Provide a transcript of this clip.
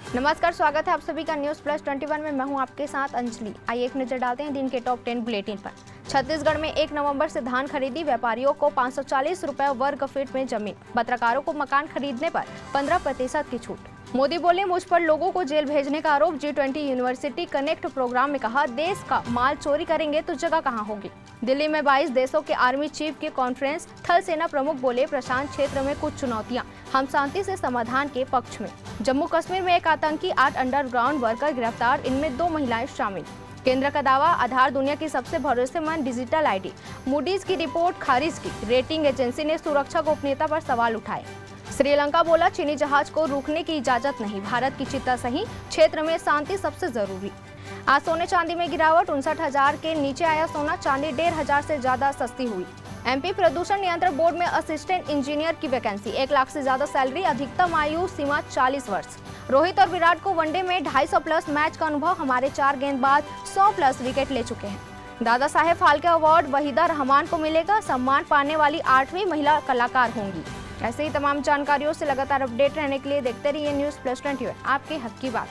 नमस्कार, स्वागत है आप सभी का न्यूज प्लस 21 में। मैं हूं आपके साथ अंजलि। आइए एक नजर डालते हैं दिन के टॉप 10 बुलेटिन पर। छत्तीसगढ़ में 1 नवंबर से धान खरीदी, व्यापारियों को 540 रुपए वर्ग फीट में जमीन, पत्रकारों को मकान खरीदने पर 15% की छूट। मोदी बोले, मुझ पर लोगों को जेल भेजने का आरोप। G20 यूनिवर्सिटी कनेक्ट प्रोग्राम में कहा, देश का माल चोरी करेंगे तो जगह कहां होगी। दिल्ली में 22 देशों के आर्मी चीफ की कॉन्फ्रेंस, थल सेना प्रमुख बोले, प्रशांत क्षेत्र में कुछ चुनौतियां, हम शांति से समाधान के पक्ष में। जम्मू कश्मीर में एक आतंकी, 8 अंडरग्राउंड वर्कर गिरफ्तार, इनमें 2 महिलाएं शामिल। केंद्र का दावा, आधार दुनिया की सबसे भरोसेमंद डिजिटल आईडी। मूडीज की रिपोर्ट खारिज की, रेटिंग एजेंसी ने सुरक्षा गोपनीयता पर सवाल उठाए। श्रीलंका बोला, चीनी जहाज को रुकने की इजाजत नहीं, भारत की चिंता सही, क्षेत्र में शांति सबसे जरूरी। आज सोने चांदी में गिरावट, 59,000 के नीचे आया सोना, चांदी 1,500 से ज्यादा सस्ती हुई। एमपी प्रदूषण नियंत्रण बोर्ड में असिस्टेंट इंजीनियर की वैकेंसी, 1 लाख से ज्यादा सैलरी, अधिकतम आयु सीमा 40 वर्ष। रोहित और विराट को वनडे में 250+ मैच का अनुभव, हमारे 4 गेंदबाज 100+ विकेट ले चुके हैं। दादा साहेब फाल्के अवार्ड वहीदा रहमान को मिलेगा, सम्मान पाने वाली 8वीं महिला कलाकार होंगी। ऐसे ही तमाम जानकारियों से लगातार अपडेट रहने के लिए देखते रहिए न्यूज प्लस 21, आपके हक की बात।